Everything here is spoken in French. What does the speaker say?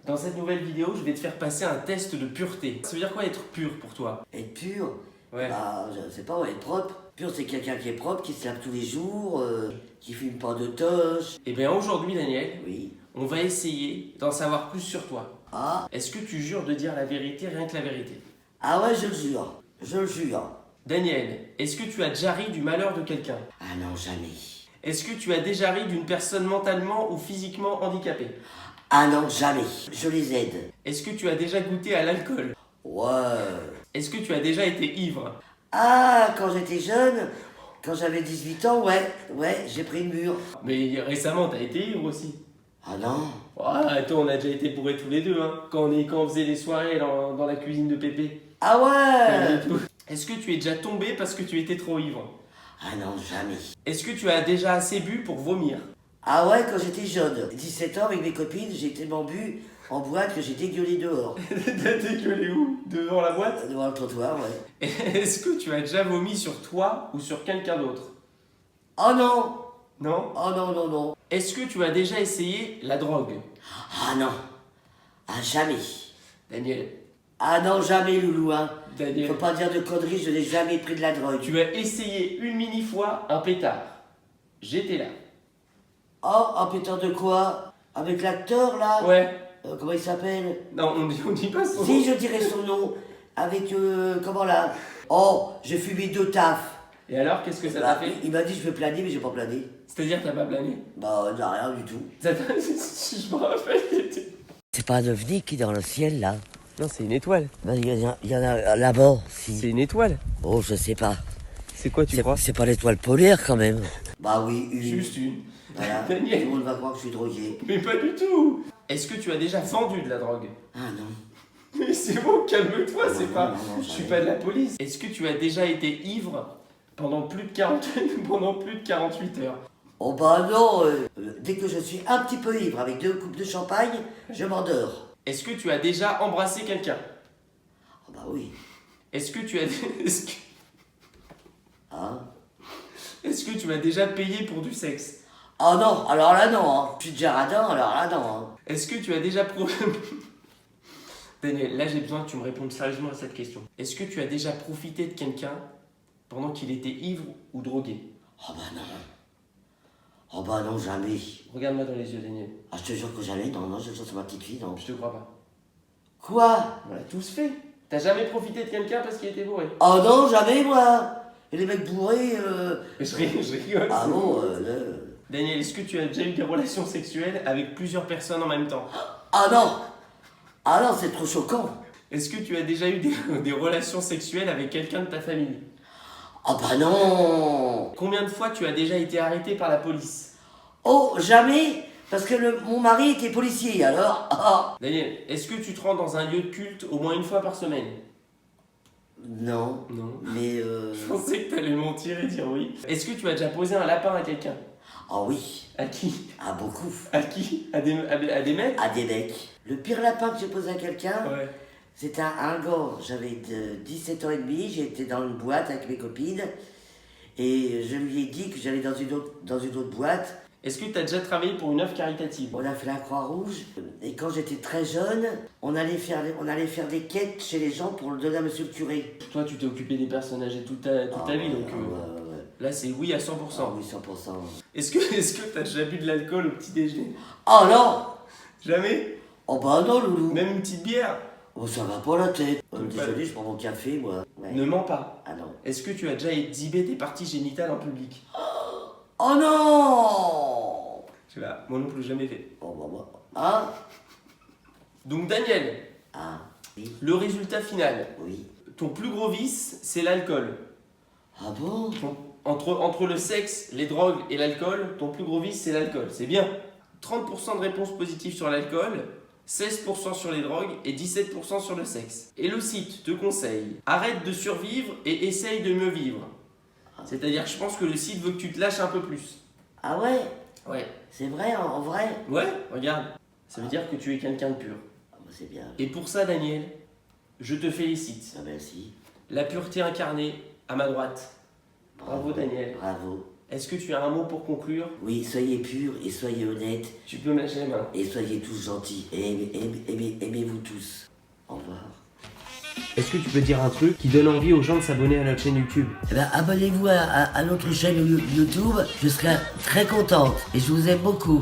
Dans cette nouvelle vidéo, je vais te faire passer un test de pureté. Ça veut dire quoi être pur pour toi? Être pur, Ouais. bah, je sais pas, être propre. Pur, c'est quelqu'un qui est propre, qui se lave tous les jours, qui fume pas de toche. Et bien aujourd'hui, Daniel, Oui. on va essayer d'en savoir plus sur toi. Ah, Est-ce que tu jures de dire la vérité, rien que la vérité? ah ouais, je le jure. Je le jure. Daniel, est-ce que tu as déjà ri du malheur de quelqu'un? Ah non, jamais. Est-ce que tu as déjà ri d'une personne mentalement ou physiquement handicapée? Ah non, jamais. Je les aide. Est-ce que tu as déjà goûté à l'alcool? Ouais. Est-ce que tu as déjà été ivre? Ah, quand j'étais jeune, quand j'avais 18 ans, ouais, j'ai pris le mur. Mais récemment, t'as été ivre aussi. Ah non. Ah, attends, on a déjà été bourrés tous les deux, hein. Quand on faisait des soirées dans la cuisine de Pépé. Ah Pas ouais. du tout. Est-ce que tu es déjà tombé parce que tu étais trop ivre? Ah non, jamais. Est-ce que tu as déjà assez bu pour vomir? Ah ouais, quand j'étais jeune, 17 ans avec mes copines, j'ai tellement bu en boîte que j'ai dégueulé dehors. T'as dégueulé où? Devant la boîte? Devant le trottoir, ouais. Est-ce que tu as déjà vomi sur toi ou sur quelqu'un d'autre? Oh non. Non? Oh non, non, non. Est-ce que tu as déjà essayé la drogue? Ah non. Ah jamais. Daniel, Ah non, jamais, loulou, hein. Daniel, Faut pas dire de conneries, je n'ai jamais pris de la drogue. tu as essayé une mini fois un pétard. J'étais là. Oh, un pétard de quoi? Avec l'acteur, là? Ouais. Comment il s'appelle? Non, on dit pas son Si, nom. je dirais son nom. Avec, comment là? Oh, j'ai fumé 2 tafs. Et alors, qu'est-ce que ça t'a Bah, fait? il m'a dit je vais planer, mais j'ai pas plané. C'est-à-dire t'as pas plané? Bah, non, rien du tout. Ça t'a... Je me rappelle qu'il était... C'est pas un ovni qui est dans le ciel, là? Non, c'est une étoile. Bah, il y en a là-bas, si. C'est une étoile. Oh, je sais pas. C'est quoi, tu crois? C'est pas l'étoile polaire, quand même. Bah oui, une. Juste une. Voilà, tout Daniel. le monde va croire que je suis drogué. Mais pas du tout. Est-ce que tu as déjà vendu de la drogue? Ah non. Mais c'est bon, calme-toi, Non, c'est non, pas... non, non, Je suis jamais. pas de la police. Est-ce que tu as déjà été ivre pendant plus de 48 heures? Oh bah non, dès que je suis un petit peu ivre avec 2 coupes de champagne, je m'endors. Est-ce que tu as déjà embrassé quelqu'un? Oh bah oui. Est-ce que tu as... Hein? Est-ce que tu as déjà payé pour du sexe? Oh non, alors là non, hein. Je suis déjà radin, alors là non. Hein. Est-ce que tu as déjà... Daniel, là j'ai besoin que tu me répondes sérieusement à cette question. Est-ce que tu as déjà profité de quelqu'un pendant qu'il était ivre ou drogué? Oh bah non. Oh bah non, jamais. Regarde-moi dans les yeux, Daniel. Ah, je te jure que jamais, non, je sens ma petite fille, non. Je te crois pas. Quoi? On l'a tous fait. T'as jamais profité de quelqu'un parce qu'il était bourré? Oh non, jamais moi. Et les mecs bourrés, Je rigole. Ah bon, Daniel, est-ce que tu as déjà eu des relations sexuelles avec plusieurs personnes en même temps? Ah non. Ah non, c'est trop choquant. Est-ce que tu as déjà eu des relations sexuelles avec quelqu'un de ta famille? Oh bah non. Combien de fois tu as déjà été arrêté par la police? Oh, jamais. Parce que mon mari était policier, alors. Ah. Daniel, est-ce que tu te rends dans un lieu de culte au moins une fois par semaine? Non. Non. Mais Je pensais que t'allais mentir et dire oui. Est-ce que tu as déjà posé un lapin à quelqu'un? Ah oui. À qui? Ah beaucoup. À qui? À des mecs? À des mecs. Le pire lapin que j'ai posé à quelqu'un, Ouais. c'était un gars. J'avais 17 ans et demi, j'étais dans une boîte avec mes copines. Et je lui ai dit que j'allais dans une autre boîte. Est-ce que tu as déjà travaillé pour une œuvre caritative? On a fait la Croix-Rouge. Et quand j'étais très jeune, on allait faire des quêtes chez les gens pour le donner à monsieur le curé. Toi, tu t'es occupé des personnes âgées toute ta vie, donc ouais. là, c'est oui à 100%. Ah oui, 100%. Est-ce que tu as déjà bu de l'alcool au petit déjeuner? Oh non. Jamais? Oh bah non, loulou. Même une petite bière? Oh, ça va pas la tête. Ouais. Désolé, je prends mon café, moi. Ouais. Ne mens pas. Ah non. Est-ce que tu as déjà exhibé tes parties génitales en public? Oh non. Je sais pas, moi non plus, jamais fait. Oh bah moi. Hein? Donc Daniel, Ah, oui, le résultat final. oui. Ton plus gros vice, c'est l'alcool. Ah bon? Entre le sexe, les drogues et l'alcool, ton plus gros vice, c'est l'alcool. C'est bien. 30% de réponses positives sur l'alcool, 16% sur les drogues et 17% sur le sexe. Et le site te conseille, arrête de survivre et essaye de mieux vivre. C'est-à-dire que je pense que le site veut que tu te lâches un peu plus. Ah ouais? Ouais. C'est vrai, en vrai? Ouais, regarde. Ça veut dire que tu es quelqu'un de pur. Ah bah c'est bien. Et pour ça, Daniel, je te félicite. Ah merci. La pureté incarnée à ma droite. Bravo, Daniel. Bravo. Est-ce que tu as un mot pour conclure? Oui, soyez purs et soyez honnêtes Tu peux me lâcher la main. et soyez tous gentils et aimez-vous tous. Au revoir. Est-ce que tu peux dire un truc qui donne envie aux gens de s'abonner à notre chaîne YouTube? Eh ben, abonnez-vous à notre chaîne YouTube, je serai très contente et je vous aime beaucoup.